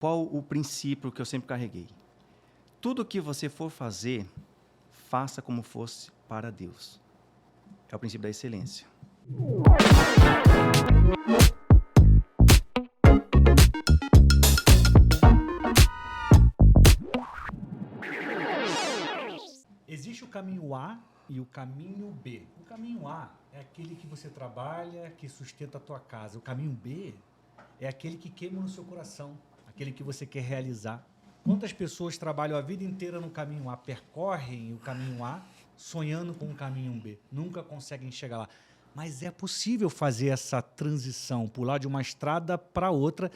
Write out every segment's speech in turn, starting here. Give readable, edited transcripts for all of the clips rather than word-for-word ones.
qual o princípio que eu sempre carreguei? Tudo que você for fazer, faça como fosse para Deus. É o princípio da excelência. Existe o caminho A e o caminho B. O caminho A é aquele que você trabalha, que sustenta a tua casa. O caminho B é aquele que queima no seu coração, aquele que você quer realizar. Quantas pessoas trabalham a vida inteira no caminho A, percorrem o caminho A, sonhando com o caminho B, nunca conseguem chegar lá. Mas é possível fazer essa transição, pular de uma estrada para outra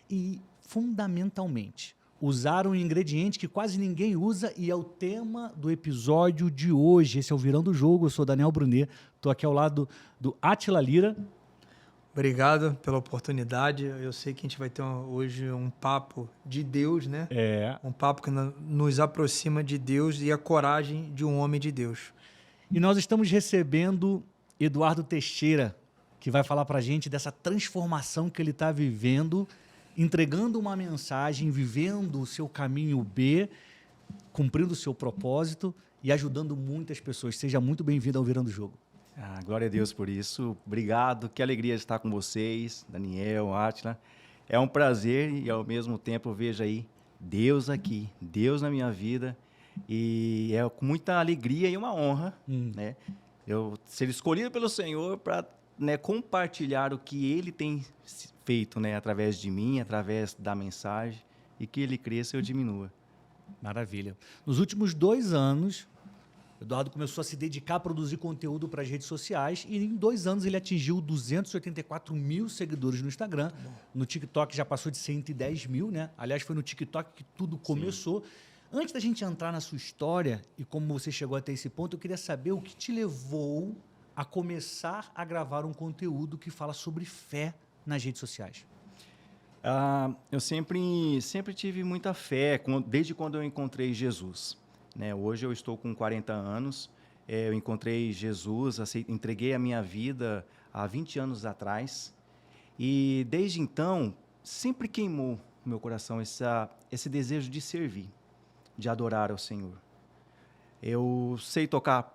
e, fundamentalmente, usar um ingrediente que quase ninguém usa e é o tema do episódio de hoje. Esse é o Virando o Jogo, eu sou Daniel Brunet, estou aqui ao lado do Átila Lira. Obrigado pela oportunidade. Eu sei que a gente vai ter hoje um papo de Deus, né? Um papo que nos aproxima de Deus e a coragem de um homem de Deus. E nós estamos recebendo Eduardo Teixeira, que vai falar para a gente dessa transformação que ele está vivendo, entregando uma mensagem, vivendo o seu caminho B, cumprindo o seu propósito e ajudando muitas pessoas. Seja muito bem-vindo ao Virando o Jogo. Glória a Deus por isso. Obrigado. Que alegria estar com vocês, Daniel, Átila. É um prazer e, ao mesmo tempo, eu vejo aí Deus aqui, Deus na minha vida. E é com muita alegria e uma honra, né? Eu ser escolhido pelo Senhor para, né, compartilhar o que Ele tem feito, né, através de mim, através da mensagem, e que Ele cresça e eu diminua. Maravilha. Nos últimos 2 anos, Eduardo começou a se dedicar a produzir conteúdo para as redes sociais e em 2 anos ele atingiu 284 mil seguidores no Instagram. No TikTok já passou de 110 mil, né? Aliás, foi no TikTok que tudo começou. Sim. Antes da gente entrar na sua história e como você chegou até esse ponto, eu queria saber o que te levou a começar a gravar um conteúdo que fala sobre fé nas redes sociais. Eu sempre tive muita fé, desde quando eu encontrei Jesus. Né? Hoje eu estou com 40 anos, eu encontrei Jesus, entreguei a minha vida há 20 anos atrás. E desde então, sempre queimou no meu coração esse desejo de servir, de adorar ao Senhor. Eu sei tocar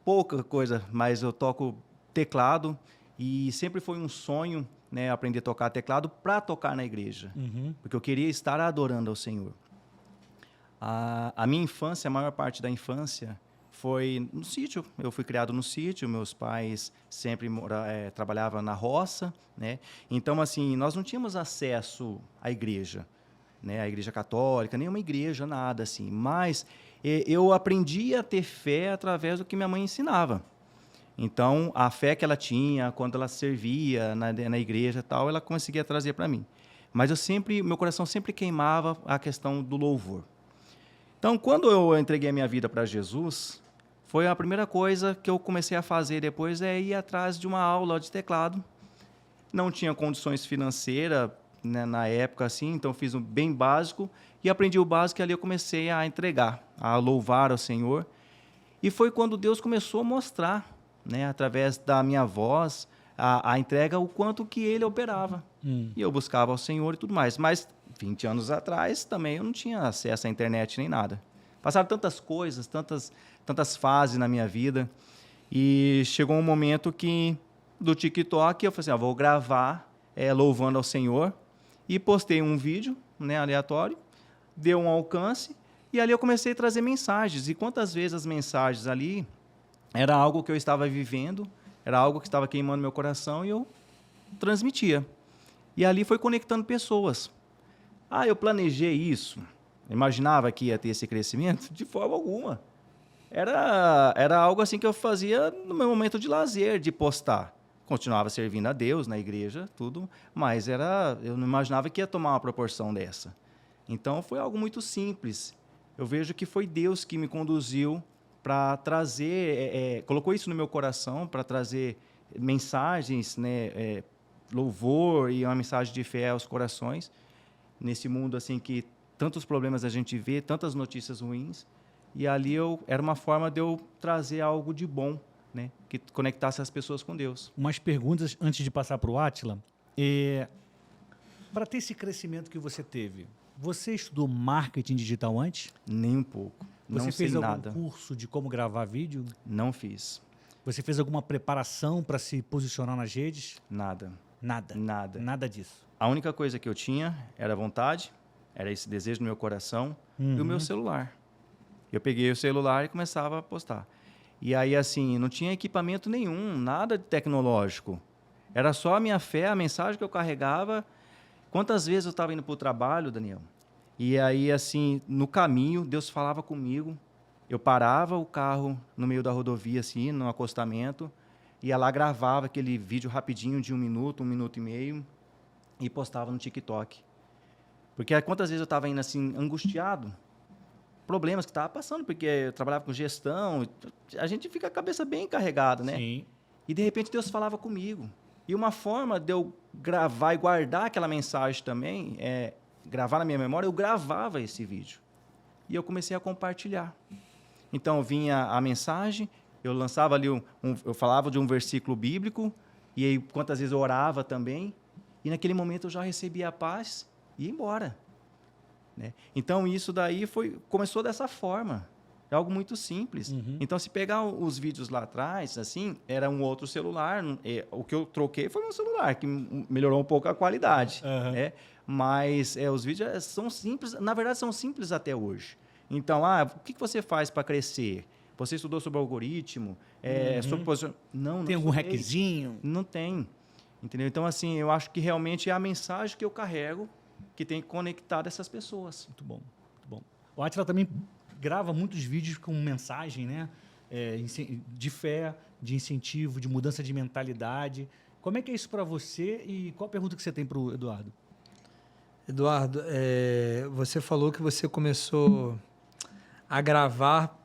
pouca coisa, mas eu toco teclado e sempre foi um sonho, né, aprender a tocar teclado para tocar na igreja, porque eu queria estar adorando ao Senhor. A minha infância, a maior parte da infância, foi no sítio. Eu fui criado no sítio, meus pais sempre trabalhavam na roça, né? Então, assim, nós não tínhamos acesso à igreja, né? A igreja católica, nenhuma igreja, nada assim. Mas eu aprendi a ter fé através do que minha mãe ensinava. Então, a fé que ela tinha, quando ela servia na igreja e tal, ela conseguia trazer para mim. Mas meu coração sempre queimava a questão do louvor. Então, quando eu entreguei a minha vida para Jesus, foi a primeira coisa que eu comecei a fazer depois ir atrás de uma aula de teclado. Não tinha condições financeiras, né, na época, assim, então fiz um bem básico e aprendi o básico e ali eu comecei a entregar, a louvar ao Senhor. E foi quando Deus começou a mostrar, né, através da minha voz, a entrega, o quanto que Ele operava. E eu buscava ao Senhor e tudo mais. Mas 20 anos atrás também eu não tinha acesso à internet nem nada. Passaram tantas coisas, tantas fases na minha vida. E chegou um momento que, do TikTok, eu falei assim, vou gravar louvando ao Senhor. E postei um vídeo, né, aleatório, deu um alcance. E ali eu comecei a trazer mensagens. E quantas vezes as mensagens ali era algo que eu estava vivendo, era algo que estava queimando meu coração e eu transmitia. E ali foi conectando pessoas. Eu planejei isso, imaginava que ia ter esse crescimento? De forma alguma. Era algo assim que eu fazia no meu momento de lazer, de postar. Continuava servindo a Deus na igreja, tudo, mas eu não imaginava que ia tomar uma proporção dessa. Então foi algo muito simples. Eu vejo que foi Deus que me conduziu para trazer, colocou isso no meu coração, para trazer mensagens, né, louvor e uma mensagem de fé aos corações, nesse mundo assim que tantos problemas a gente vê, tantas notícias ruins, e ali era uma forma de eu trazer algo de bom, né, que conectasse as pessoas com Deus. Umas perguntas antes de passar para o Átila. Para ter esse crescimento que você teve, Você estudou marketing digital antes? Nem um pouco. Você Não sei fez algum nada. curso de como gravar vídeo? Não fiz. Você fez alguma preparação para se posicionar nas redes? Nada. Nada. Nada. Nada disso. A única coisa que eu tinha era vontade, era esse desejo no meu coração e o meu celular. Eu peguei o celular e começava a postar. E aí, assim, não tinha equipamento nenhum, nada de tecnológico. Era só a minha fé, a mensagem que eu carregava. Quantas vezes eu estava indo para o trabalho, Daniel? E aí, assim, no caminho, Deus falava comigo. Eu parava o carro no meio da rodovia, assim, no acostamento, ia lá, gravava aquele vídeo rapidinho de 1 minuto e meio, e postava no TikTok. Porque quantas vezes eu estava indo, assim, angustiado, problemas que estava passando, porque eu trabalhava com gestão, a gente fica a cabeça bem carregada, né? Sim. E, de repente, Deus falava comigo. E uma forma de eu gravar e guardar aquela mensagem também, gravar na minha memória, eu gravava esse vídeo. E eu comecei a compartilhar. Então, vinha a mensagem, eu lançava ali, eu falava de um versículo bíblico, e aí quantas vezes eu orava também, e naquele momento eu já recebia a paz e ia embora. Né? Então, isso daí começou dessa forma. É algo muito simples. Uhum. Então, se pegar os vídeos lá atrás, assim, era um outro celular. O que eu troquei foi um celular, que melhorou um pouco a qualidade. Uhum. Né? Mas os vídeos são simples, na verdade, são simples até hoje. Então, o que você faz para crescer? Você estudou sobre algoritmo? Sobre posicionamento? Não tem algum estudei. hackzinho? Não tem. Entendeu? Então, assim, eu acho que realmente é a mensagem que eu carrego que tem que conectar essas pessoas. Muito bom, muito bom. O Átila também grava muitos vídeos com mensagem, né? De fé, de incentivo, de mudança de mentalidade. Como é que é isso para você e qual a pergunta que você tem para o Eduardo? Eduardo, você falou que você começou a gravar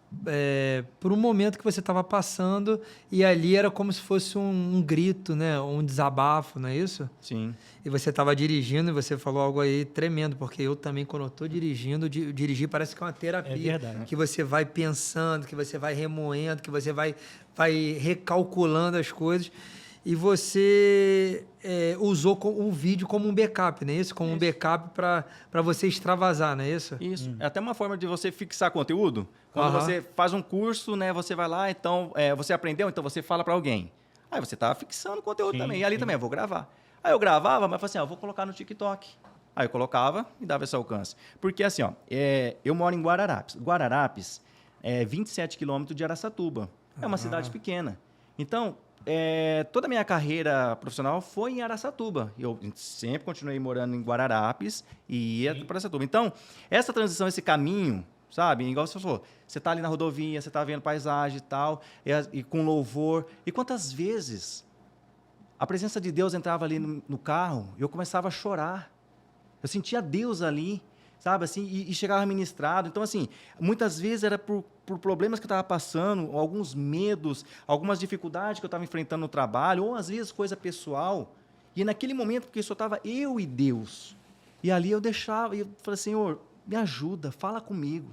por um momento que você estava passando e ali era como se fosse um grito, né? Um desabafo, não é isso? Sim. E você estava dirigindo e você falou algo aí tremendo, porque eu também, quando eu estou dirigindo, dirigir parece que é uma terapia. É verdade. Que você vai pensando, que você vai remoendo, que você vai recalculando as coisas. E você usou o vídeo como um backup, não é isso? Como um backup para você extravasar, não é isso? Isso. É até uma forma de você fixar conteúdo. Quando você faz um curso, né, você vai lá, então, você aprendeu, então você fala para alguém. Aí você está fixando conteúdo também. E ali também, eu vou gravar. Aí eu gravava, mas falei assim, eu vou colocar no TikTok. Aí eu colocava e dava esse alcance. Porque assim, eu moro em Guararapes. Guararapes é 27 quilômetros de Araçatuba. É uma cidade pequena. Então, toda a minha carreira profissional foi em Araçatuba. Eu sempre continuei morando em Guararapes e ia para Araçatuba. Então, essa transição, esse caminho, sabe? Igual você falou, você está ali na rodovia, você está vendo paisagem e tal, e com louvor. E quantas vezes a presença de Deus entrava ali no carro e eu começava a chorar. Eu sentia Deus ali, sabe? Assim, e chegava ministrado. Então, assim, muitas vezes era por problemas que eu estava passando, alguns medos, algumas dificuldades que eu estava enfrentando no trabalho, ou às vezes coisa pessoal. E naquele momento, porque só estava eu e Deus. E ali eu deixava, e eu falei, Senhor, me ajuda, fala comigo.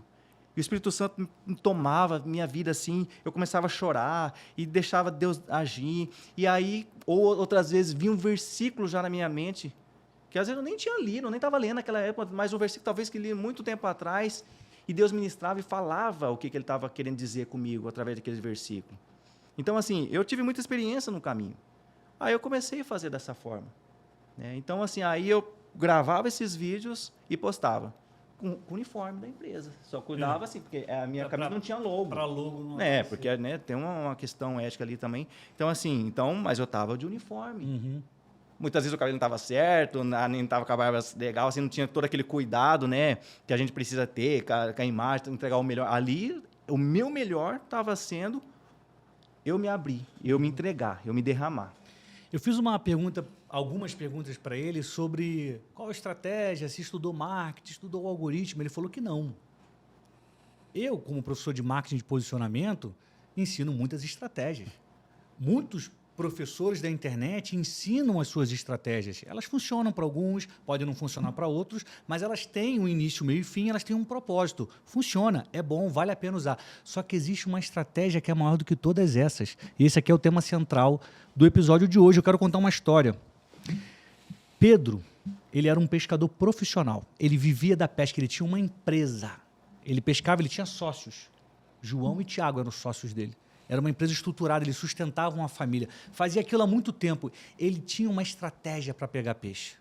E o Espírito Santo me tomava minha vida assim, eu começava a chorar e deixava Deus agir. E aí, ou outras vezes, vinha um versículo já na minha mente, que às vezes eu nem tinha lido, nem estava lendo naquela época, mas um versículo talvez que li muito tempo atrás, e Deus ministrava e falava o que ele estava querendo dizer comigo através daquele versículo. Então, assim, eu tive muita experiência no caminho. Aí eu comecei a fazer dessa forma. Né? Então, assim, aí eu gravava esses vídeos e postava. Com o uniforme da empresa. Só cuidava assim, porque a minha camisa não tinha logo. Para logo não porque né, tem uma questão ética ali também. Então, assim, mas eu estava de uniforme. Uhum. Muitas vezes o cabelo não estava certo, nem estava com a barba legal, assim, não tinha todo aquele cuidado, né, que a gente precisa ter com a imagem, entregar o melhor. Ali, o meu melhor estava sendo eu me abrir, eu me entregar, eu me derramar. Eu fiz algumas perguntas para ele sobre qual a estratégia, se estudou marketing, estudou o algoritmo. Ele falou que não. Eu, como professor de marketing de posicionamento, ensino muitas estratégias. Muitos professores da internet ensinam as suas estratégias. Elas funcionam para alguns, podem não funcionar para outros, mas elas têm um início, meio e fim, elas têm um propósito. Funciona, é bom, vale a pena usar. Só que existe uma estratégia que é maior do que todas essas. E esse aqui é o tema central do episódio de hoje. Eu quero contar uma história. Pedro, ele era um pescador profissional. Ele vivia da pesca, ele tinha uma empresa. Ele pescava, ele tinha sócios. João e Tiago eram os sócios dele. Era uma empresa estruturada, eles sustentavam uma família. Fazia aquilo há muito tempo. Ele tinha uma estratégia para pegar peixe.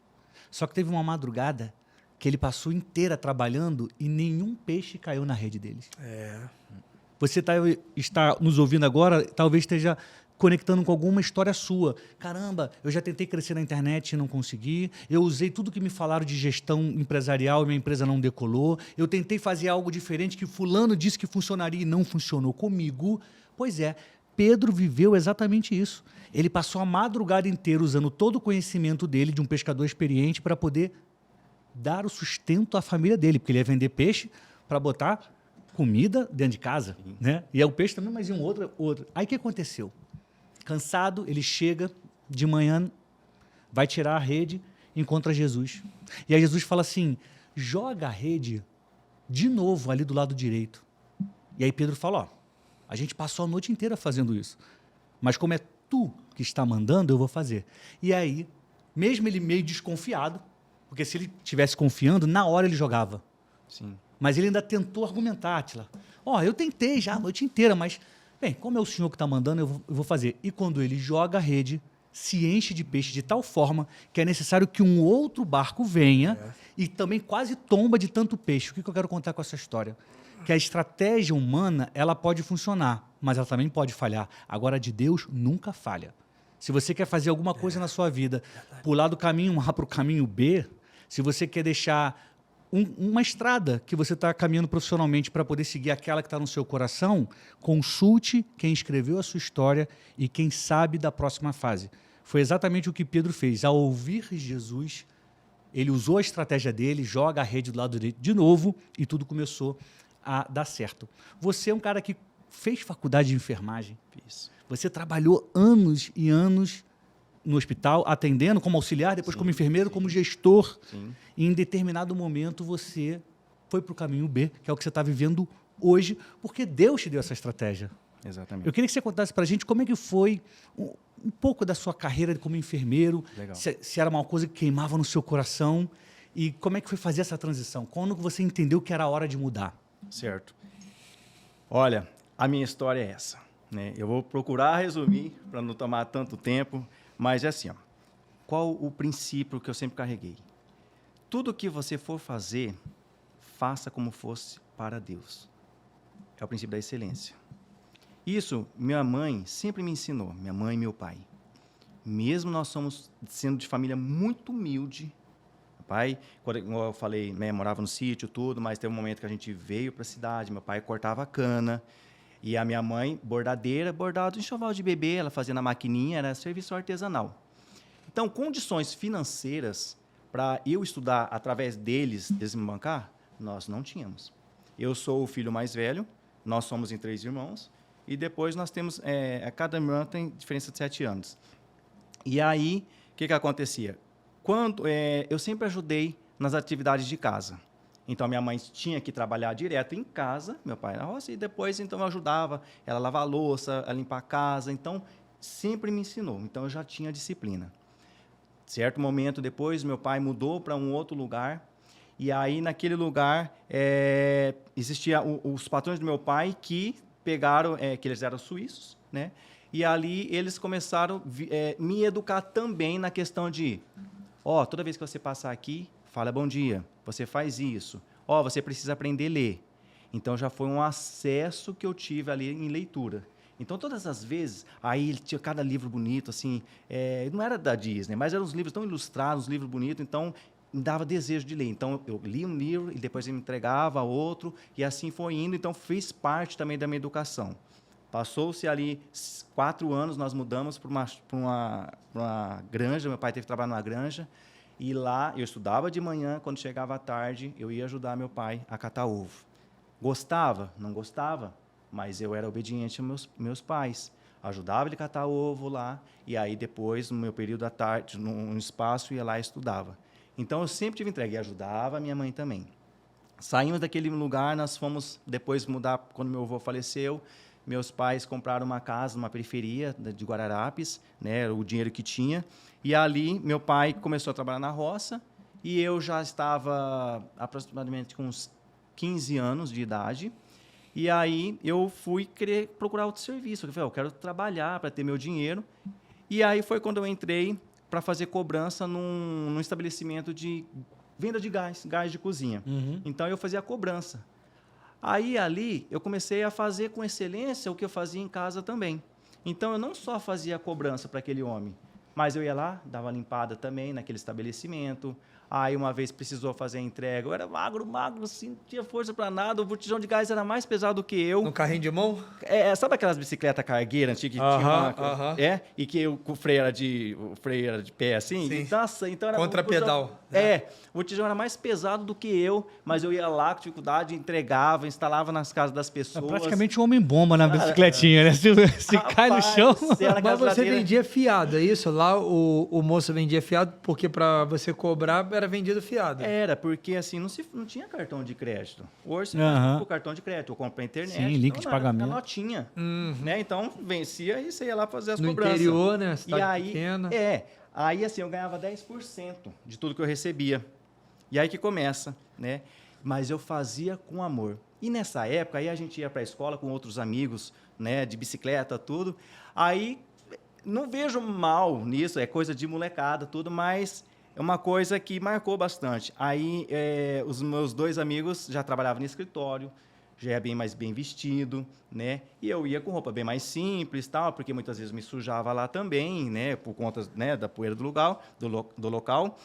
Só que teve uma madrugada que ele passou inteira trabalhando e nenhum peixe caiu na rede deles. Você está nos ouvindo agora, talvez esteja conectando com alguma história sua. Caramba, eu já tentei crescer na internet e não consegui. Eu usei tudo que me falaram de gestão empresarial e minha empresa não decolou. Eu tentei fazer algo diferente que fulano disse que funcionaria e não funcionou comigo. Pois é, Pedro viveu exatamente isso. Ele passou a madrugada inteira usando todo o conhecimento dele, de um pescador experiente, para poder dar o sustento à família dele, porque ele ia vender peixe para botar comida dentro de casa, né? E é o peixe também, mas e um outro. Aí o que aconteceu? Cansado, ele chega de manhã, vai tirar a rede, encontra Jesus. E aí Jesus fala assim, joga a rede de novo ali do lado direito. E aí Pedro fala, a gente passou a noite inteira fazendo isso, mas como é tu que está mandando, eu vou fazer. E aí, mesmo ele meio desconfiado, porque se ele estivesse confiando, na hora ele jogava. Sim. Mas ele ainda tentou argumentar, Átila. Eu tentei já a noite inteira, mas, bem, como é o senhor que está mandando, eu vou fazer. E quando ele joga a rede, se enche de peixe de tal forma que é necessário que um outro barco venha e também quase tomba de tanto peixe. O que eu quero contar com essa história? Que a estratégia humana, ela pode funcionar, mas ela também pode falhar. Agora, a de Deus nunca falha. Se você quer fazer alguma coisa na sua vida, pular do caminho A para o caminho B, se você quer deixar uma estrada que você está caminhando profissionalmente para poder seguir aquela que está no seu coração, consulte quem escreveu a sua história e quem sabe da próxima fase. Foi exatamente o que Pedro fez. Ao ouvir Jesus, ele usou a estratégia dele, joga a rede do lado direito de novo e tudo começou a dar certo. Você é um cara que fez faculdade de enfermagem. Fiz. Você trabalhou anos e anos no hospital, atendendo como auxiliar, depois como enfermeiro, como gestor. Sim. E em determinado momento você foi para o caminho B, que é o que você está vivendo hoje, porque Deus te deu essa estratégia. Exatamente. Eu queria que você contasse para a gente como é que foi um pouco da sua carreira como enfermeiro, se era uma coisa que queimava no seu coração, e como é que foi fazer essa transição? Quando você entendeu que era a hora de mudar? Certo. Olha, a minha história é essa, né? Eu vou procurar resumir para não tomar tanto tempo, mas é assim, qual o princípio que eu sempre carreguei? Tudo que você for fazer, faça como fosse para Deus. É o princípio da excelência. Isso, minha mãe sempre me ensinou, minha mãe e meu pai. Mesmo nós somos sendo de família muito humilde, pai, quando eu falei, né, morava no sítio, tudo, mas teve um momento que a gente veio para a cidade, meu pai cortava cana, e a minha mãe, bordadeira, bordava enxoval de bebê, ela fazia na maquininha, era serviço artesanal. Então, condições financeiras para eu estudar através deles, desbancar, nós não tínhamos. Eu sou o filho mais velho, nós somos em 3 irmãos, e depois nós temos, cada irmã tem diferença de 7 anos. E aí, o que acontecia? Eu sempre ajudei nas atividades de casa. Então, minha mãe tinha que trabalhar direto em casa, meu pai na roça, e depois, então, eu ajudava ela a lavar a louça, a limpar a casa. Então, sempre me ensinou. Então, eu já tinha disciplina. Certo momento depois, meu pai mudou para um outro lugar. E aí, naquele lugar, existia os patrões do meu pai que pegaram, que eles eram suíços, né? E ali eles começaram a me educar também na questão de, toda vez que você passar aqui, fala bom dia, você faz isso. Você precisa aprender a ler. Então, já foi um acesso que eu tive ali em leitura. Então, todas as vezes, aí tinha cada livro bonito, assim, não era da Disney, mas eram uns livros tão ilustrados, uns livros bonitos, então, me dava desejo de ler. Então, eu li um livro e depois ele me entregava outro, e assim foi indo. Então, fez parte também da minha educação. Passou-se ali 4 anos, nós mudamos para uma granja, meu pai teve que trabalhar numa granja, e lá eu estudava de manhã, quando chegava à tarde, eu ia ajudar meu pai a catar ovo. Gostava? Não gostava, mas eu era obediente aos meus pais. Ajudava ele a catar ovo lá, e aí depois, no meu período da tarde, num espaço, ia lá e estudava. Então, eu sempre tive entrega e ajudava a minha mãe também. Saímos daquele lugar, nós fomos depois mudar, quando meu avô faleceu, meus pais compraram uma casa numa periferia de Guararapes, né, o dinheiro que tinha, e ali meu pai começou a trabalhar na roça, e eu já estava aproximadamente com uns 15 anos de idade. E aí eu fui querer procurar outro serviço. Eu falei, eu quero trabalhar para ter meu dinheiro. E aí foi quando eu entrei para fazer cobrança num estabelecimento de venda de gás de cozinha. Então eu fazia a cobrança. Aí ali eu comecei a fazer com excelência o que eu fazia em casa também. Então eu não só fazia a cobrança para aquele homem, mas eu ia lá, dava limpada também naquele estabelecimento. Aí uma vez precisou fazer a entrega, eu era magro, assim, não tinha força para nada, o botijão de gás era mais pesado do que eu. No carrinho de mão? Sabe aquelas bicicletas cargueiras antigas que tinha uma... E que o freio era de pé, assim? Sim. Então era Contra-pedal. O botijão era mais pesado do que eu, mas eu ia lá com dificuldade, entregava, instalava nas casas das pessoas. Praticamente um homem-bomba na bicicletinha, né? Se cai no chão... Mas você vendia fiado, é isso? Lá o moço vendia fiado porque para você cobrar era vendido fiado. Era, porque assim, não tinha cartão de crédito. Hoje você faz o cartão de crédito, eu compro na internet. Sim, link de pagamento. A notinha. Né? Então, vencia e você ia lá fazer as no cobranças. No interior, né? Cidade pequena. Aí assim, eu ganhava 10% de tudo que eu recebia. E aí que começa, né? Mas eu fazia com amor. E nessa época, aí a gente ia para a escola com outros amigos, né? De bicicleta, tudo. Aí, não vejo mal nisso, é coisa de molecada, tudo, mas... é uma coisa que marcou bastante. Aí, os meus 2 amigos já trabalhavam no escritório, já era bem vestido, né? E eu ia com roupa bem mais simples, tal, porque muitas vezes me sujava lá também, né? Por conta, né, da poeira do local.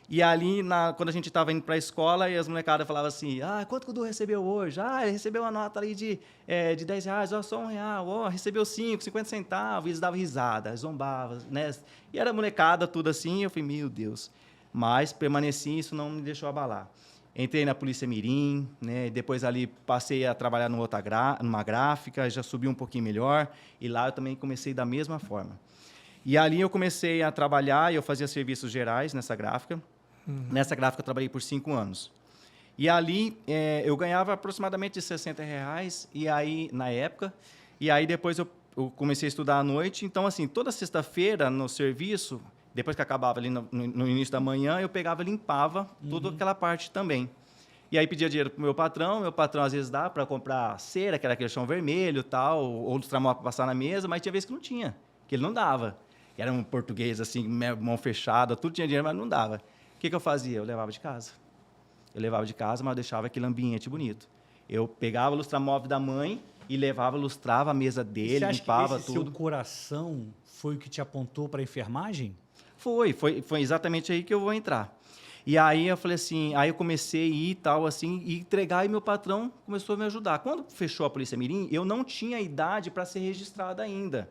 E ali, quando a gente estava indo para a escola, e as molecadas falavam assim, quanto que o Du recebeu hoje? Ele recebeu uma nota ali de R$10, só R$1, recebeu 50 centavos, e eles davam risada, zombavam, né? E era molecada, tudo assim, eu falei, meu Deus. Mas permaneci, isso não me deixou abalar. Entrei na Polícia Mirim, né? Depois ali passei a trabalhar numa gráfica, já subi um pouquinho melhor, e lá eu também comecei da mesma forma. E ali eu comecei a trabalhar, eu fazia serviços gerais nessa gráfica. Nessa gráfica eu trabalhei por 5 anos. E ali eu ganhava aproximadamente R$60, e aí, na época, e aí depois eu comecei a estudar à noite. Então, assim, toda sexta-feira no serviço, depois que acabava ali no início da manhã, eu pegava e limpava toda aquela parte também. E aí pedia dinheiro para o meu patrão às vezes dava para comprar cera, que era aquele chão vermelho, tal, ou lustramóvel para passar na mesa, mas tinha vezes que não tinha, que ele não dava. Era um português, assim, mão fechada, tudo tinha dinheiro, mas não dava. O que eu fazia? Eu levava de casa. Mas eu deixava aquele ambiente bonito. Eu pegava o lustramóvel da mãe e levava, lustrava a mesa dele, limpava tudo. Seu coração foi o que te apontou para a enfermagem? Foi exatamente aí que eu vou entrar. E aí eu falei assim, aí eu comecei a ir tal, assim, e entregar, e meu patrão começou a me ajudar. Quando fechou a Polícia Mirim, eu não tinha idade para ser registrado ainda.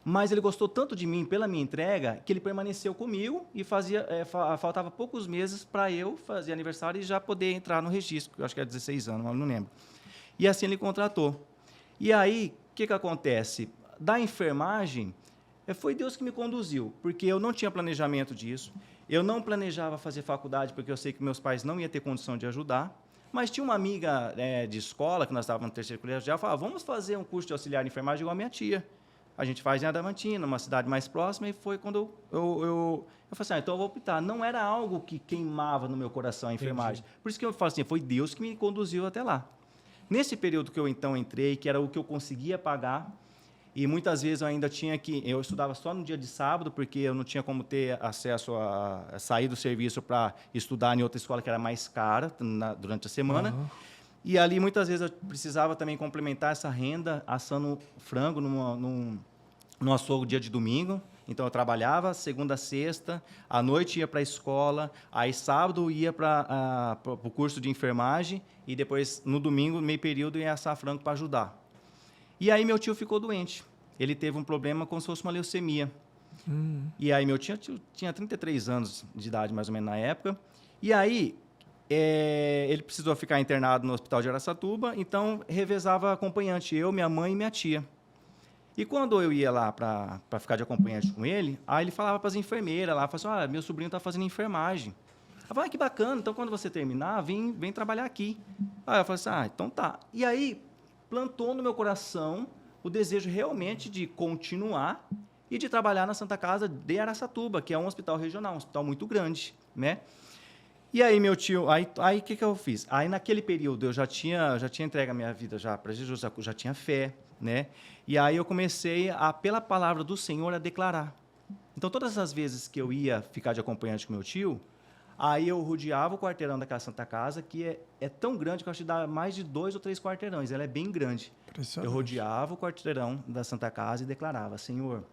Mas ele gostou tanto de mim pela minha entrega que ele permaneceu comigo e faltava poucos meses para eu fazer aniversário e já poder entrar no registro, eu acho que era 16 anos, mas não lembro. E assim ele contratou. E aí, o que acontece? Da enfermagem, foi Deus que me conduziu, porque eu não tinha planejamento disso, eu não planejava fazer faculdade porque eu sei que meus pais não iam ter condição de ajudar, mas tinha uma amiga de escola, que nós estávamos no terceiro colegial, falava, vamos fazer um curso de auxiliar de enfermagem igual a minha tia. A gente faz em Adamantina, uma cidade mais próxima, e foi quando eu falei assim, então eu vou optar. Não era algo que queimava no meu coração a enfermagem. Por isso que eu falo assim, foi Deus que me conduziu até lá. Nesse período que eu então entrei, que era o que eu conseguia pagar, e muitas vezes eu ainda tinha que... Eu estudava só no dia de sábado, porque eu não tinha como ter acesso a sair do serviço para estudar em outra escola que era mais cara durante a semana. E ali, muitas vezes, eu precisava também complementar essa renda assando frango no açougue dia de domingo. Então, eu trabalhava segunda a sexta, à noite ia para a escola, aí sábado ia para o curso de enfermagem e depois, no domingo, meio período, ia assar frango para ajudar. E aí, meu tio ficou doente. Ele teve um problema como se fosse uma leucemia. E aí, meu tio tinha 33 anos de idade, mais ou menos, na época. E aí... ele precisou ficar internado no hospital de Araçatuba, então revezava acompanhante, eu, minha mãe e minha tia. E quando eu ia lá para ficar de acompanhante com ele, aí ele falava para as enfermeiras lá, falava assim, meu sobrinho está fazendo enfermagem. Eu falei, que bacana, então quando você terminar, vem trabalhar aqui. Aí eu falei assim, então tá. E aí plantou no meu coração o desejo realmente de continuar e de trabalhar na Santa Casa de Araçatuba, que é um hospital regional, um hospital muito grande, né? E aí, meu tio, aí o que eu fiz? Aí, naquele período, eu já tinha entregue a minha vida já para Jesus, já tinha fé, né? E aí eu comecei, pela palavra do Senhor, a declarar. Então, todas as vezes que eu ia ficar de acompanhante com meu tio, aí eu rodeava o quarteirão daquela Santa Casa, que é tão grande que eu acho que dá mais de 2 ou 3 quarteirões, ela é bem grande. Eu rodeava o quarteirão da Santa Casa e declarava: Senhor,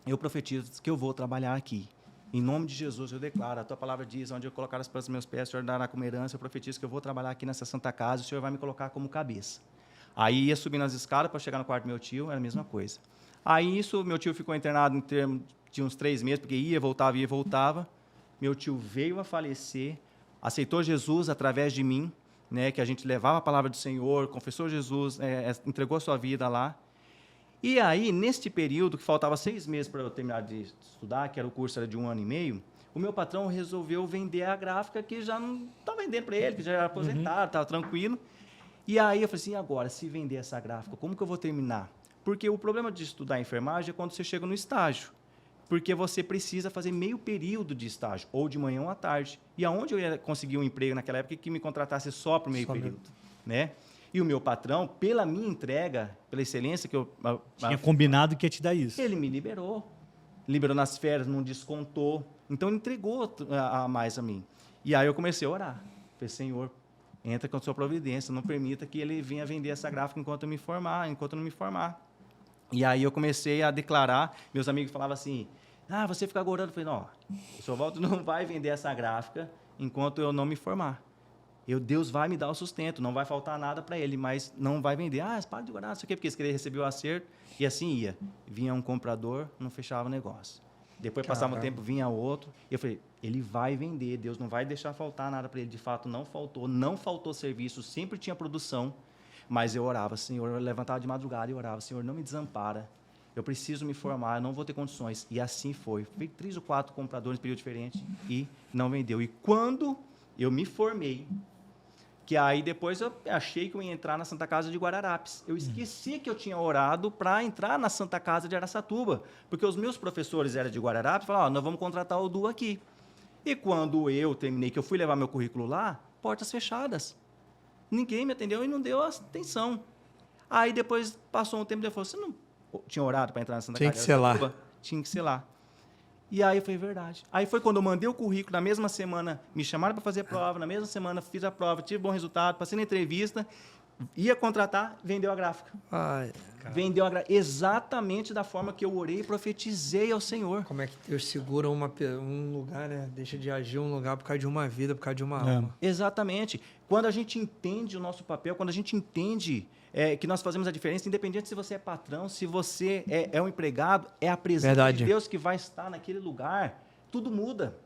eu profetizo que eu vou trabalhar aqui. Em nome de Jesus, eu declaro, a tua palavra diz, onde eu colocar as plantas dos meus pés, o Senhor dará como herança, eu profetizo que eu vou trabalhar aqui nessa Santa Casa, o Senhor vai me colocar como cabeça. Aí ia subindo as escadas para chegar no quarto do meu tio, era a mesma coisa. Aí isso, meu tio ficou internado em termos de uns 3 meses, porque ia e voltava. Meu tio veio a falecer, aceitou Jesus através de mim, né, que a gente levava a palavra do Senhor, confessou Jesus, entregou a sua vida lá. E aí, neste período, que faltava 6 meses para eu terminar de estudar, que era o curso era de 1 ano e meio, o meu patrão resolveu vender a gráfica, que já não estava vendendo para ele, que já era aposentado, estava tranquilo. E aí eu falei assim, agora, se vender essa gráfica, como que eu vou terminar? Porque o problema de estudar enfermagem é quando você chega no estágio. Porque você precisa fazer meio período de estágio, ou de manhã ou à tarde. E aonde eu ia conseguir um emprego naquela época que me contratasse só para o meio período? Né? E o meu patrão, pela minha entrega, pela excelência que eu... Tinha combinado que ia te dar isso. Ele me liberou. Liberou nas férias, não descontou. Então, ele entregou a mais a mim. E aí eu comecei a orar. Falei, Senhor, entra com a sua providência, não permita que ele venha vender essa gráfica enquanto eu não me formar. E aí eu comecei a declarar, meus amigos falavam assim, você fica agora orando. Eu falei, não, o Sr. Walter não vai vender essa gráfica enquanto eu não me formar. Deus vai me dar o sustento, não vai faltar nada para ele, mas não vai vender. Para de guardar, não sei o quê, porque ele recebeu o acerto, e assim ia. Vinha um comprador, não fechava o negócio. Depois passava um tempo, vinha outro, e eu falei, ele vai vender, Deus não vai deixar faltar nada para ele. De fato, não faltou serviço, sempre tinha produção, mas eu orava, Senhor, eu levantava de madrugada e orava, Senhor, não me desampara, eu preciso me formar, eu não vou ter condições. E assim foi. Fui 3 ou 4 compradores em período diferente e não vendeu. E quando eu me formei, que aí depois eu achei que eu ia entrar na Santa Casa de Guararapes. Eu esqueci que eu tinha orado para entrar na Santa Casa de Araçatuba, porque os meus professores eram de Guararapes, falaram, nós vamos contratar o Du aqui. E quando eu terminei, que eu fui levar meu currículo lá, portas fechadas. Ninguém me atendeu e não deu atenção. Aí depois passou um tempo e ele falou, você não tinha orado para entrar na Santa Casa de Araçatuba? Tinha que ser lá. E aí eu falei, verdade. Aí foi quando eu mandei o currículo, na mesma semana me chamaram para fazer a prova, na mesma semana fiz a prova, tive bom resultado, passei na entrevista, ia contratar, vendeu a gráfica. Vendeu a gráfica exatamente da forma que eu orei e profetizei ao Senhor. Como é que Deus segura um lugar, né? Deixa de agir um lugar por causa de uma vida, por causa de uma alma. Exatamente. Quando a gente entende o nosso papel, quando a gente entende que nós fazemos a diferença, independente se você é patrão, se você é um empregado, é a presença de Deus que vai estar naquele lugar, tudo muda.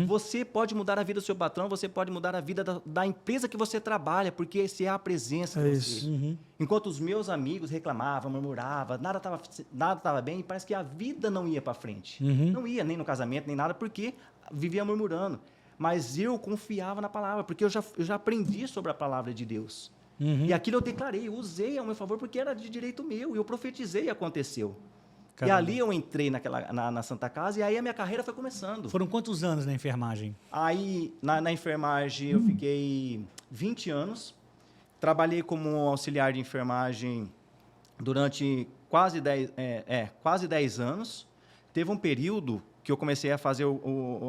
Você pode mudar a vida do seu patrão, você pode mudar a vida da empresa que você trabalha, porque esse é a presença de você. Enquanto os meus amigos reclamavam, murmuravam, nada estava bem, parece que a vida não ia para frente. Não ia nem no casamento, nem nada, porque vivia murmurando. Mas eu confiava na palavra, porque eu já aprendi sobre a palavra de Deus. E aquilo eu declarei, usei ao meu favor, porque era de direito meu, e eu profetizei e aconteceu. Caramba. E ali eu entrei na Santa Casa, e aí a minha carreira foi começando. Foram quantos anos na enfermagem? Aí, na enfermagem, eu fiquei 20 anos. Trabalhei como auxiliar de enfermagem durante quase 10 anos. Teve um período que eu comecei a fazer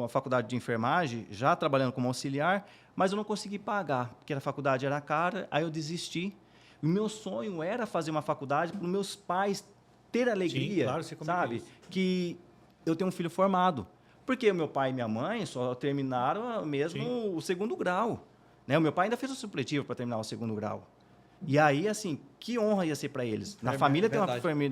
a faculdade de enfermagem, já trabalhando como auxiliar, mas eu não consegui pagar, porque a faculdade era cara, aí eu desisti. O meu sonho era fazer uma faculdade para os meus pais ter alegria, claro, você sabe? Que eu tenho um filho formado. Porque o meu pai e minha mãe só terminaram mesmo o 2º grau. Né? O meu pai ainda fez o supletivo para terminar o 2º grau. E aí, assim, que honra ia ser para eles. Na família tem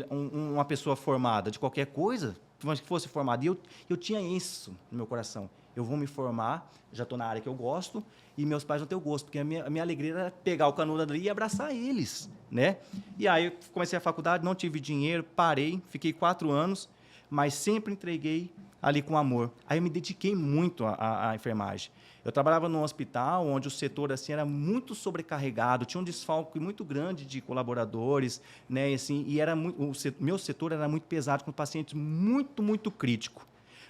uma pessoa formada de qualquer coisa, mas que fosse formada. E eu tinha isso no meu coração. Eu vou me formar, já estou na área que eu gosto, e meus pais vão ter o gosto, porque a minha alegria era pegar o canudo ali e abraçar eles, né? E aí eu comecei a faculdade, não tive dinheiro, parei, fiquei 4 anos, mas sempre entreguei ali com amor. Aí eu me dediquei muito à enfermagem. Eu trabalhava num hospital onde o setor assim era muito sobrecarregado, tinha um desfalque muito grande de colaboradores, né? E, assim, meu setor era muito pesado, com pacientes muito, muito críticos.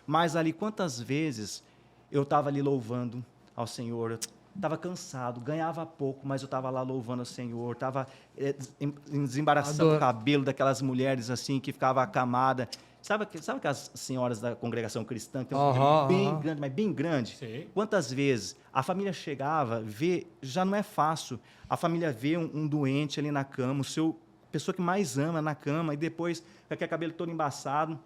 Mas ali, quantas vezes eu estava ali louvando, ao Senhor. Eu estava cansado, ganhava pouco, mas eu estava lá louvando ao Senhor, estava desembaraçando o cabelo daquelas mulheres assim que ficava acamada. Sabe aquelas senhoras da congregação cristã que tem um cabelo bem grande, mas bem grande? Sim. Quantas vezes a família chegava, já não é fácil, a família vê um doente ali na cama, pessoa que mais ama na cama, e depois com aquele cabelo todo embaçado,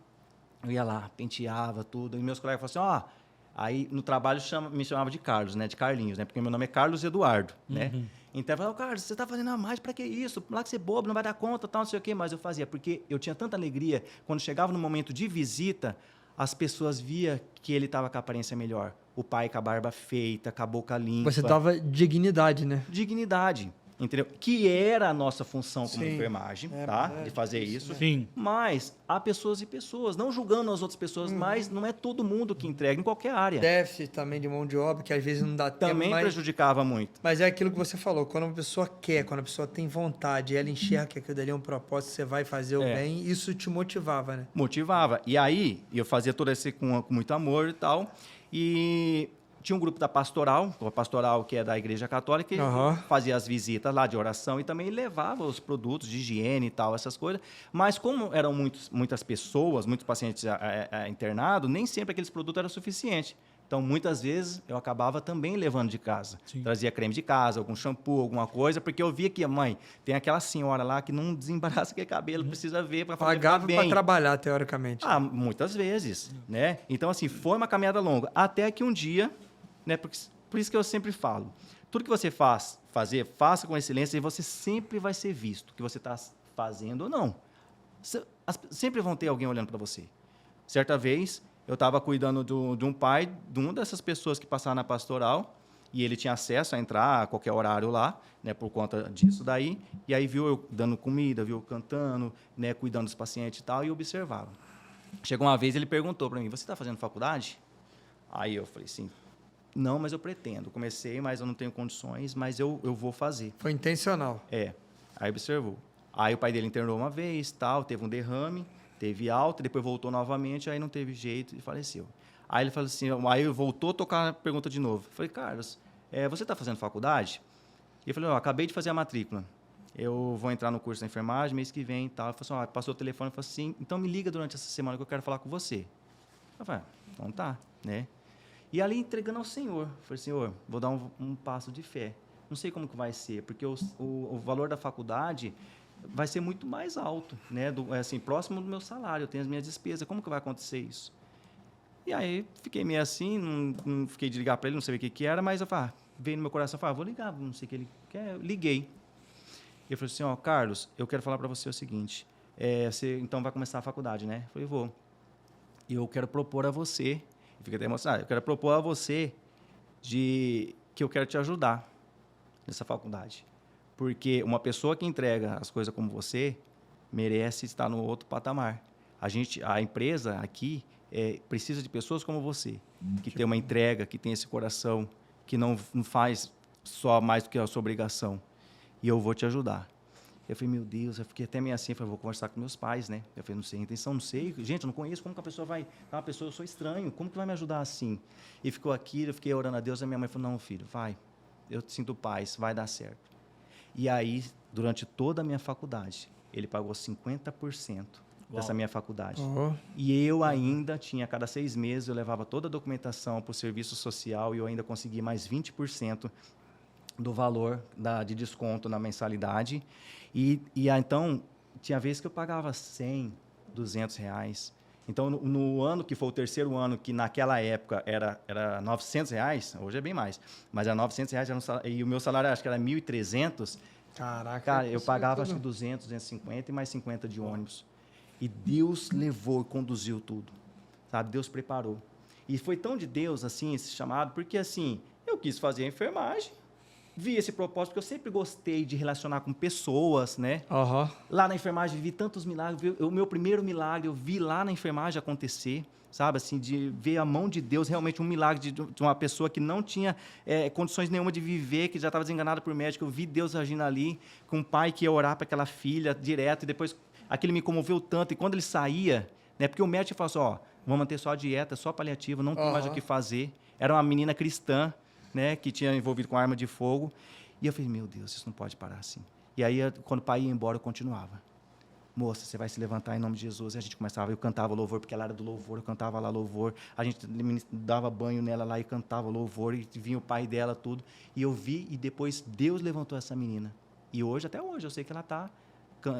eu ia lá, penteava tudo, e meus colegas falavam assim, aí no trabalho me chamava de Carlos, né, de Carlinhos, né, porque meu nome é Carlos Eduardo, né? Então eu falava, Carlos, você está fazendo a mais, para que isso? Lá que você é bobo, não vai dar conta, tal, não sei o quê, mas eu fazia, porque eu tinha tanta alegria, quando chegava no momento de visita, as pessoas via que ele estava com a aparência melhor, o pai com a barba feita, com a boca limpa. Você dava dignidade, né? Dignidade. Entendeu? Que era a nossa função como enfermagem, tá? De fazer isso. Sim. Mas há pessoas e pessoas, não julgando as outras pessoas, mas não é todo mundo que entrega em qualquer área. Déficit também de mão de obra, que às vezes não dá tempo. Também prejudicava muito. Mas é aquilo que você falou, quando uma pessoa quer, quando a pessoa tem vontade, ela enxerga que aquilo dali é um propósito, você vai fazer o bem, isso te motivava, né? Motivava. E aí, eu fazia todo esse com muito amor e tal, e tinha um grupo da pastoral, a pastoral que é da Igreja Católica, que fazia as visitas lá de oração e também levava os produtos de higiene e tal, essas coisas. Mas como eram muitas pessoas, muitos pacientes internados, nem sempre aqueles produtos eram suficientes. Então, muitas vezes, eu acabava também levando de casa. Sim. Trazia creme de casa, algum shampoo, alguma coisa, porque eu via que, mãe, tem aquela senhora lá que não desembaraça aquele cabelo, precisa ver para fazer bem. Pagava para trabalhar, teoricamente. Muitas vezes, né? Então, assim, foi uma caminhada longa. Até que um dia, né? Por isso que eu sempre falo, tudo que você faça com excelência e você sempre vai ser visto, que você está fazendo ou não. Sempre vão ter alguém olhando para você. Certa vez, eu estava cuidando de um pai, de uma dessas pessoas que passaram na pastoral, e ele tinha acesso a entrar a qualquer horário lá, né, por conta disso daí, e aí viu eu dando comida, viu eu cantando, né, cuidando dos pacientes e tal, e observava. Chegou uma vez, ele perguntou para mim, você está fazendo faculdade? Aí eu falei, sim. Não, mas eu pretendo. Comecei, mas eu não tenho condições, mas eu vou fazer. Foi intencional. Aí observou. Aí o pai dele internou uma vez, tal, teve um derrame, teve alta, depois voltou novamente, aí não teve jeito e faleceu. Aí ele falou assim, aí voltou a tocar a pergunta de novo. Eu falei, Carlos, você está fazendo faculdade? E eu falei, acabei de fazer a matrícula. Eu vou entrar no curso da enfermagem mês que vem e tal. Ele falou assim, passou o telefone e falou assim, então me liga durante essa semana que eu quero falar com você. Eu falei, então tá, né? E ali entregando ao Senhor. Falei, Senhor, vou dar um passo de fé. Não sei como que vai ser, porque o valor da faculdade vai ser muito mais alto, né? Assim, próximo do meu salário, eu tenho as minhas despesas. Como que vai acontecer isso? E aí, fiquei meio assim, não fiquei de ligar para ele, não sabia o que era, mas eu falei, veio no meu coração, vou ligar, não sei o que ele quer. Liguei. E eu falei assim, Carlos, eu quero falar para você o seguinte, você então vai começar a faculdade, né? Eu falei, vou. E eu quero propor a você, fica até emocionado, eu quero propor a você que eu quero te ajudar nessa faculdade. Porque uma pessoa que entrega as coisas como você merece estar no outro patamar. A empresa aqui precisa de pessoas como você, que tem uma entrega, que tem esse coração, que não faz só mais do que a sua obrigação. E eu vou te ajudar. Eu falei, meu Deus, eu fiquei até meio assim, eu falei, vou conversar com meus pais, né? Eu falei, não sei a intenção, não sei. Gente, eu não conheço, como que a pessoa vai... Uma pessoa, eu sou estranho, como que vai me ajudar assim? E ficou aqui, eu fiquei orando a Deus, e a minha mãe falou, não, filho, vai, eu te sinto paz, vai dar certo. E aí, durante toda a minha faculdade, ele pagou 50% dessa minha faculdade. E eu ainda tinha, a cada 6 meses, eu levava toda a documentação para o serviço social e eu ainda consegui mais 20% do valor de desconto na mensalidade. E então, tinha vezes que eu pagava 100, 200 reais. Então, no ano que foi o terceiro ano, que naquela época era 900 reais, hoje é bem mais, mas era 900 reais, e o meu salário acho que era 1.300. Caraca. Cara, eu pagava acho que 200, 250 e mais 50 de ônibus. E Deus levou e conduziu tudo, sabe? Deus preparou. E foi tão de Deus, assim, esse chamado, porque, assim, eu quis fazer a enfermagem, vi esse propósito, porque eu sempre gostei de relacionar com pessoas, né? Lá na enfermagem, vi tantos milagres. O meu primeiro milagre, eu vi lá na enfermagem acontecer, sabe? Assim, de ver a mão de Deus, realmente um milagre de uma pessoa que não tinha condições nenhuma de viver, que já estava desenganada por médico. Eu vi Deus agindo ali, com um pai que ia orar para aquela filha direto, e depois aquilo me comoveu tanto. E quando ele saía, né? Porque o médico falou assim, vamos manter só a dieta, só paliativo, não tem mais o que fazer. Era uma menina cristã, né, que tinha envolvido com arma de fogo. E eu falei, meu Deus, isso não pode parar assim. E aí, quando o pai ia embora, eu continuava. Moça, você vai se levantar em nome de Jesus. E a gente começava, eu cantava louvor, porque ela era do louvor, eu cantava lá louvor. A gente dava banho nela lá e cantava louvor, e vinha o pai dela, tudo. E eu vi, e depois Deus levantou essa menina. E hoje, até hoje, eu sei que ela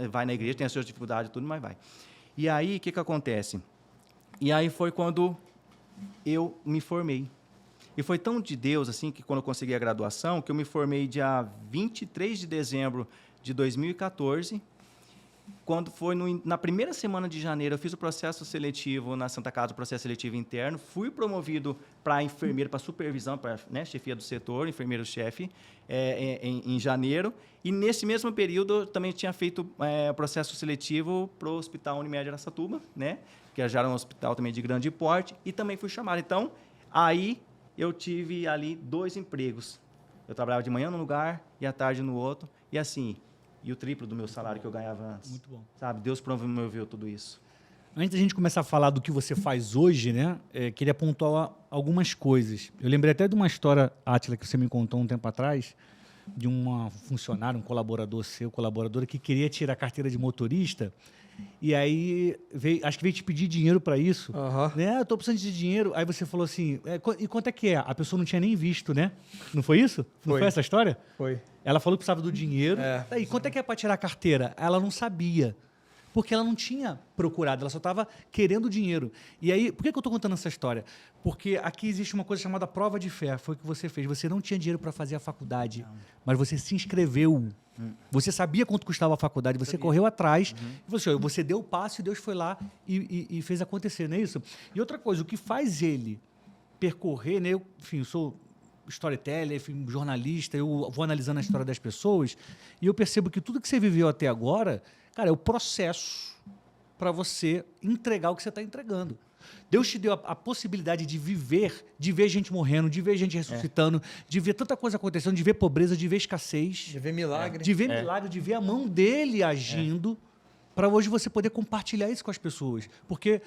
vai na igreja, tem as suas dificuldades e tudo, mas vai. E aí, o que acontece? E aí foi quando eu me formei. E foi tão de Deus, assim, que quando eu consegui a graduação, que eu me formei dia 23 de dezembro de 2014. Quando foi na primeira semana de janeiro, eu fiz o processo seletivo na Santa Casa, o processo seletivo interno, fui promovido para enfermeiro, para supervisão, para, né, chefia do setor, enfermeiro-chefe, em janeiro. E nesse mesmo período, eu também tinha feito processo seletivo para o Hospital Unimed Araçatuba, né, que já era um hospital também de grande porte, e também fui chamado. Então, aí eu tive ali 2 empregos. Eu trabalhava de manhã num lugar e à tarde no outro, e assim... E o triplo do meu salário que eu ganhava antes. Muito bom. Sabe? Deus promoveu tudo isso. Antes da gente começar a falar do que você faz hoje, né? Queria pontuar algumas coisas. Eu lembrei até de uma história, Átila, que você me contou um tempo atrás, de uma funcionária, um colaborador seu, colaboradora, que queria tirar a carteira de motorista. E aí, acho que veio te pedir dinheiro para isso. Né? Eu estou precisando de dinheiro. Aí você falou assim, e quanto é que é? A pessoa não tinha nem visto, né? Não foi isso? Não foi essa história? Foi. Ela falou que precisava do dinheiro. E quanto é que é para tirar a carteira? Ela não sabia. Porque ela não tinha procurado, ela só estava querendo dinheiro. E aí, por que eu estou contando essa história? Porque aqui existe uma coisa chamada prova de fé. Foi o que você fez. Você não tinha dinheiro para fazer a faculdade, mas você se inscreveu. Você sabia quanto custava a faculdade, você correu atrás, e você deu o passo e Deus foi lá e fez acontecer, não é isso? E outra coisa, o que faz ele percorrer, né? Eu sou storyteller, jornalista, eu vou analisando a história das pessoas e eu percebo que tudo que você viveu até agora, cara, é o processo para você entregar o que você está entregando. Deus te deu a possibilidade de viver, de ver gente morrendo, de ver gente ressuscitando, de ver tanta coisa acontecendo, de ver pobreza, de ver escassez. De ver milagre. De ver milagre, de ver a mão dele agindo, para hoje você poder compartilhar isso com as pessoas. Porque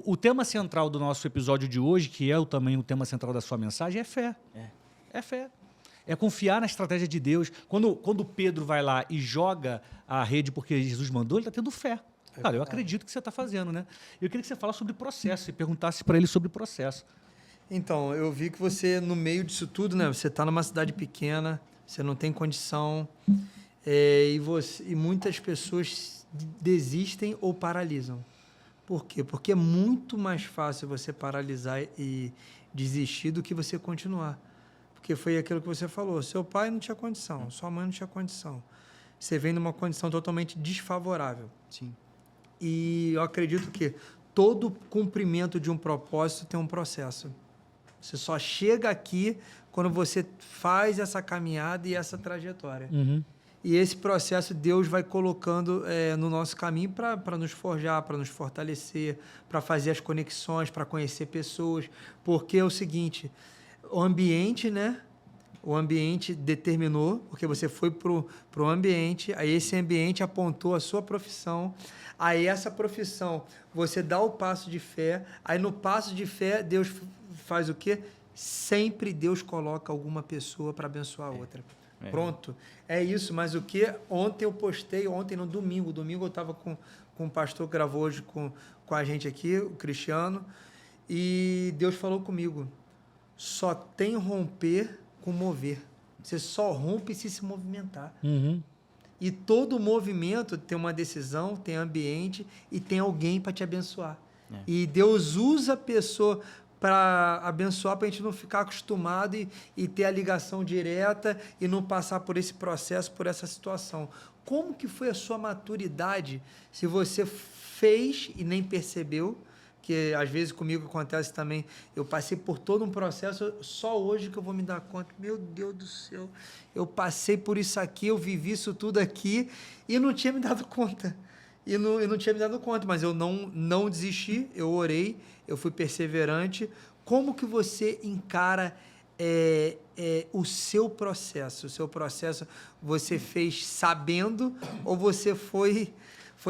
o tema central do nosso episódio de hoje, que é também o tema central da sua mensagem, é fé. É fé. É confiar na estratégia de Deus. Quando Pedro vai lá e joga a rede porque Jesus mandou, ele está tendo fé. Cara, eu acredito que você está fazendo, né? Eu queria que você falasse sobre processo e perguntasse para ele sobre processo. Então, eu vi que você, no meio disso tudo, né? Você está numa cidade pequena, você não tem condição, e muitas pessoas desistem ou paralisam. Por quê? Porque é muito mais fácil você paralisar e desistir do que você continuar. Porque foi aquilo que você falou, seu pai não tinha condição, sua mãe não tinha condição. Você vem numa condição totalmente desfavorável. Sim. E eu acredito que todo cumprimento de um propósito tem um processo. Você só chega aqui quando você faz essa caminhada e essa trajetória. E esse processo Deus vai colocando no nosso caminho para nos forjar, para nos fortalecer, para fazer as conexões, para conhecer pessoas. Porque é o seguinte, o ambiente, né? O ambiente determinou, porque você foi para o ambiente, aí esse ambiente apontou a sua profissão, aí essa profissão, você dá o passo de fé, aí no passo de fé, Deus faz o quê? Sempre Deus coloca alguma pessoa para abençoar a outra. Pronto. É isso, mas o que? Ontem eu postei, no domingo eu estava com o pastor que gravou hoje com a gente aqui, o Cristiano, e Deus falou comigo, só tem romper com mover. Você só rompe se movimentar. E todo movimento tem uma decisão, tem ambiente e tem alguém para te abençoar. E Deus usa a pessoa para abençoar, para a gente não ficar acostumado e ter a ligação direta e não passar por esse processo, por essa situação. Como que foi a sua maturidade se você fez e nem percebeu? Que às vezes comigo acontece também, eu passei por todo um processo, só hoje que eu vou me dar conta, meu Deus do céu, eu passei por isso aqui, eu vivi isso tudo aqui e não tinha me dado conta. Eu não tinha me dado conta, mas eu não desisti, eu orei, eu fui perseverante. Como que você encara o seu processo? O seu processo você fez sabendo ou você foi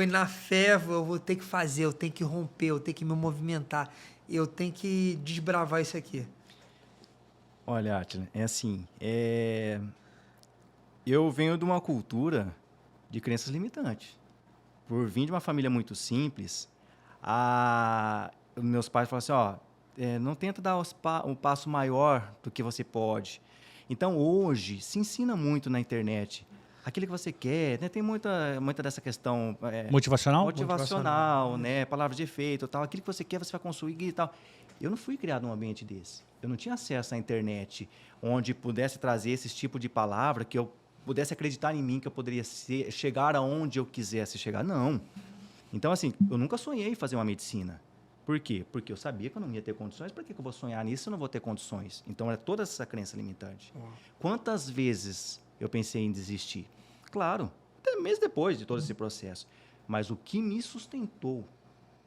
na fé, eu vou ter que fazer, eu tenho que romper, eu tenho que me movimentar, eu tenho que desbravar isso aqui? Olha, Átila, é assim, eu venho de uma cultura de crenças limitantes. Por vir de uma família muito simples, meus pais falaram assim, não tenta dar um passo maior do que você pode. Então, hoje, se ensina muito na internet aquilo que você quer, né? Tem muita dessa questão... Motivacional, né? Palavras de efeito, tal. Aquilo que você quer, você vai conseguir e tal. Eu não fui criado num ambiente desse. Eu não tinha acesso à internet onde pudesse trazer esse tipo de palavra, que eu pudesse acreditar em mim, que eu poderia chegar aonde eu quisesse chegar. Não. Então, assim, eu nunca sonhei em fazer uma medicina. Por quê? Porque eu sabia que eu não ia ter condições. Por que eu vou sonhar nisso se eu não vou ter condições? Então, é toda essa crença limitante. Quantas vezes eu pensei em desistir? Claro, até mesmo depois de todo esse processo. Mas o que me sustentou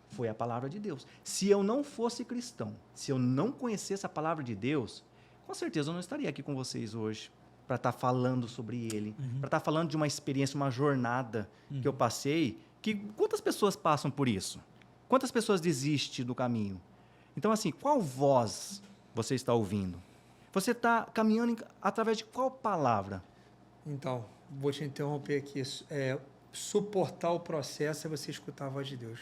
foi a palavra de Deus. Se eu não fosse cristão, se eu não conhecesse a palavra de Deus, com certeza eu não estaria aqui com vocês hoje para estar falando sobre ele, para estar falando de uma experiência, uma jornada que eu passei, que quantas pessoas passam por isso? Quantas pessoas desistem do caminho? Então, assim, qual voz você está ouvindo? Você está caminhando através de qual palavra? Então, vou te interromper aqui. Suportar o processo é você escutar a voz de Deus.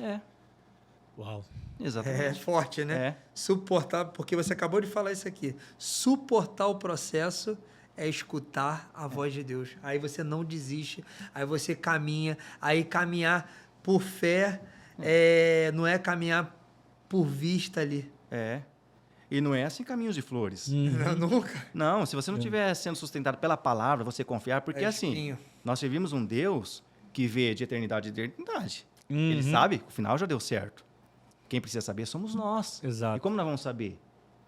Uau. Exatamente. É forte, né? Suportar, porque você acabou de falar isso aqui. Suportar o processo é escutar a voz de Deus. Aí você não desiste, aí você caminha. Aí caminhar por fé não é caminhar por vista ali. E não é assim caminhos de flores. Não, nunca. Não, se você não estiver sendo sustentado pela palavra, você confiar, porque assim, nós servimos um Deus que vê de eternidade em eternidade. Ele sabe que o final já deu certo. Quem precisa saber somos nós. Exato. E como nós vamos saber?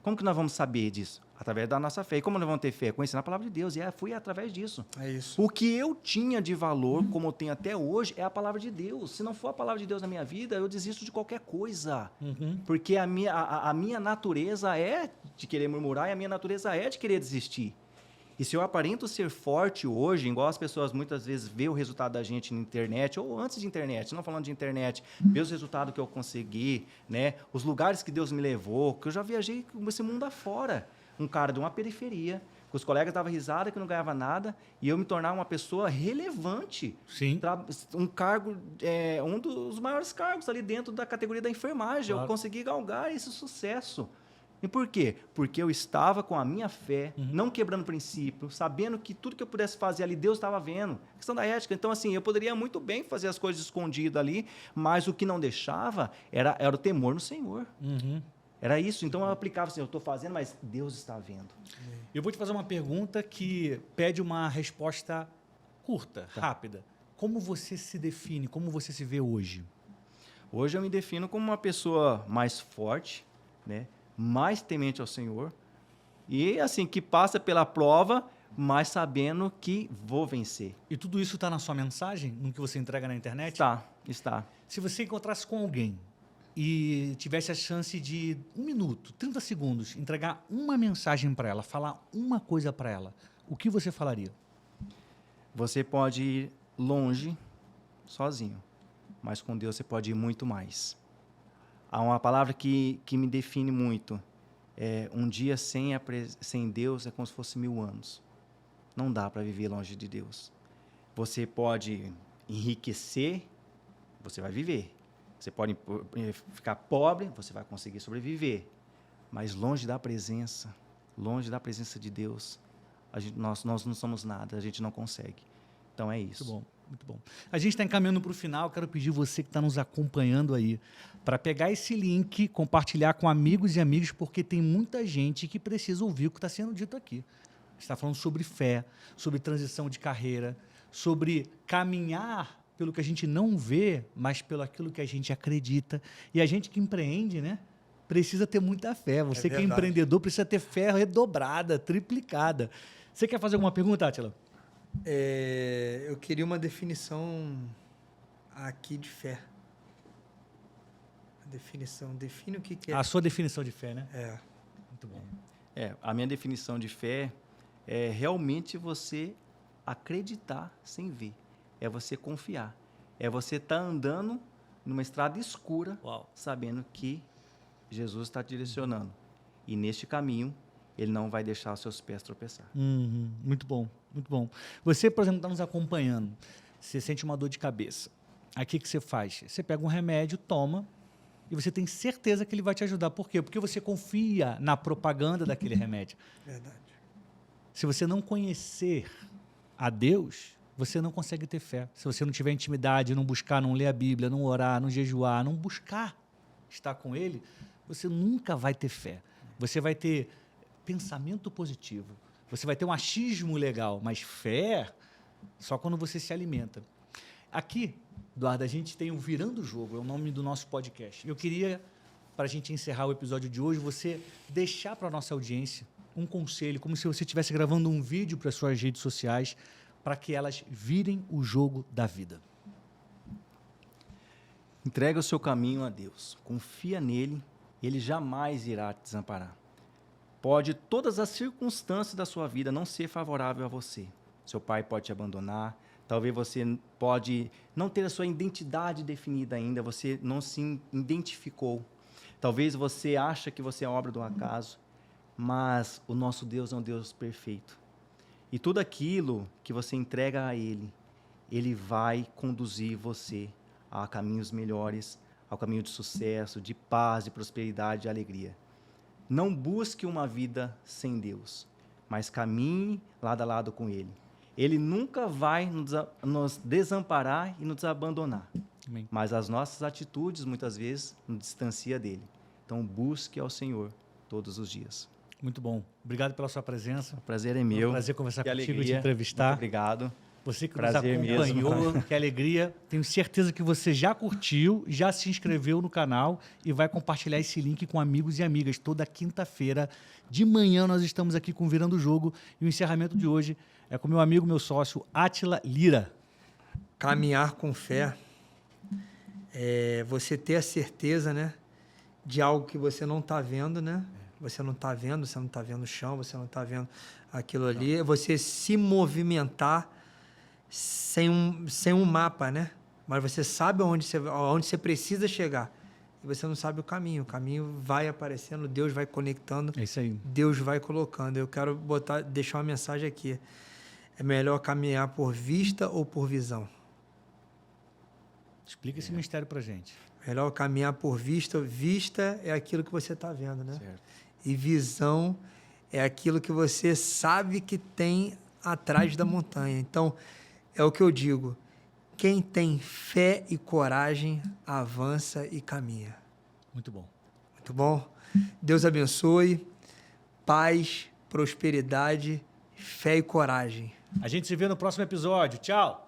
Como que nós vamos saber disso? Através da nossa fé. E como nós vamos ter fé? Conhecendo a palavra de Deus. E foi através disso. É isso. O que eu tinha de valor, como eu tenho até hoje, é a palavra de Deus. Se não for a palavra de Deus na minha vida, eu desisto de qualquer coisa. Porque a minha natureza é de querer murmurar e a minha natureza é de querer desistir. E se eu aparento ser forte hoje, igual as pessoas muitas vezes vê o resultado da gente na internet, ou antes de internet, não falando de internet, vê os resultados que eu consegui, né? Os lugares que Deus me levou, que eu já viajei esse mundo afora. Um cara de uma periferia, que os colegas davam risada, que não ganhava nada, e eu me tornar uma pessoa relevante. Sim. Um cargo, um dos maiores cargos ali dentro da categoria da enfermagem. Claro. Eu consegui galgar esse sucesso. E por quê? Porque eu estava com a minha fé, não quebrando princípio, sabendo que tudo que eu pudesse fazer ali, Deus estava vendo. A questão da ética. Então, assim, eu poderia muito bem fazer as coisas escondidas ali, mas o que não deixava era o temor no Senhor. Era isso. Então, eu aplicava assim, eu estou fazendo, mas Deus está vendo. Eu vou te fazer uma pergunta que pede uma resposta curta, rápida. Como você se define? Como você se vê hoje? Hoje eu me defino como uma pessoa mais forte, né? Mais temente ao Senhor e, assim, que passa pela prova, mas sabendo que vou vencer. E tudo isso está na sua mensagem, no que você entrega na internet? Está. Se você encontrasse com alguém e tivesse a chance de 1 minuto, 30 segundos, entregar uma mensagem para ela, falar uma coisa para ela, o que você falaria? Você pode ir longe sozinho, mas com Deus você pode ir muito mais. Há uma palavra que me define muito. Um dia sem Deus é como se fosse 1000 anos. Não dá para viver longe de Deus. Você pode enriquecer, você vai viver. Você pode ficar pobre, você vai conseguir sobreviver. Mas longe da presença de Deus, nós não somos nada, a gente não consegue. Então é isso. Muito bom. Muito bom. A gente está encaminhando para o final. Quero pedir você que está nos acompanhando aí para pegar esse link, compartilhar com amigos e amigas, porque tem muita gente que precisa ouvir o que está sendo dito aqui. A gente está falando sobre fé, sobre transição de carreira, sobre caminhar pelo que a gente não vê, mas pelo aquilo que a gente acredita. E a gente que empreende, né, precisa ter muita fé. Você que é empreendedor precisa ter fé redobrada, triplicada. Você quer fazer alguma pergunta, Átila? Eu queria uma definição aqui de fé. Define o que é. A sua definição de fé, né? Muito bom. A minha definição de fé é realmente você acreditar sem ver. É você confiar. É você estar andando numa estrada escura, sabendo que Jesus está te direcionando. E neste caminho, Ele não vai deixar os seus pés tropeçar. Muito bom, muito bom. Você, por exemplo, está nos acompanhando, você sente uma dor de cabeça. Aí o que você faz? Você pega um remédio, toma, e você tem certeza que ele vai te ajudar. Por quê? Porque você confia na propaganda daquele remédio. Verdade. Se você não conhecer a Deus, você não consegue ter fé. Se você não tiver intimidade, não buscar, não ler a Bíblia, não orar, não jejuar, não buscar estar com Ele, você nunca vai ter fé. Você vai ter pensamento positivo. Você vai ter um achismo legal, mas fé só quando você se alimenta. Aqui, Eduardo, a gente tem o Virando o Jogo, é o nome do nosso podcast. Eu queria, para a gente encerrar o episódio de hoje, você deixar para a nossa audiência um conselho, como se você estivesse gravando um vídeo para as suas redes sociais, para que elas virem o jogo da vida. Entrega o seu caminho a Deus. Confia nele, ele jamais irá te desamparar. Pode todas as circunstâncias da sua vida não ser favorável a você. Seu pai pode te abandonar, talvez você pode não ter a sua identidade definida ainda, você não se identificou. Talvez você acha que você é obra do acaso, mas o nosso Deus é um Deus perfeito. E tudo aquilo que você entrega a Ele, Ele vai conduzir você a caminhos melhores, ao caminho de sucesso, de paz, de prosperidade, de alegria. Não busque uma vida sem Deus, mas caminhe lado a lado com Ele. Ele nunca vai nos desamparar e nos abandonar. Amém. Mas as nossas atitudes, muitas vezes, nos distanciam dele. Então, busque ao Senhor todos os dias. Muito bom. Obrigado pela sua presença. O prazer é Foi meu. um prazer conversar Que contigo e te alegria. entrevistar. Muito obrigado. Você que Prazer nos acompanhou, mesmo. que alegria. Tenho certeza que você já curtiu, já se inscreveu no canal e vai compartilhar esse link com amigos e amigas. Toda quinta-feira de manhã nós estamos aqui com Virando o Jogo e o encerramento de hoje é com meu amigo, meu sócio, Átila Lira. Caminhar com fé é você ter a certeza, né, de algo que você não está vendo, né? Você não está vendo o chão, você não está vendo aquilo ali. É você se movimentar sem um mapa, né? Mas você sabe aonde você precisa chegar. E você não sabe o caminho. O caminho vai aparecendo, Deus vai conectando. É isso aí. Deus vai colocando. Eu quero deixar uma mensagem aqui. É melhor caminhar por vista ou por visão? Explica esse mistério pra gente. Melhor caminhar por vista. Vista é aquilo que você está vendo, né? Certo. E visão é aquilo que você sabe que tem atrás da montanha. Então, é o que eu digo. Quem tem fé e coragem, avança e caminha. Muito bom. Muito bom? Deus abençoe. Paz, prosperidade, fé e coragem. A gente se vê no próximo episódio. Tchau!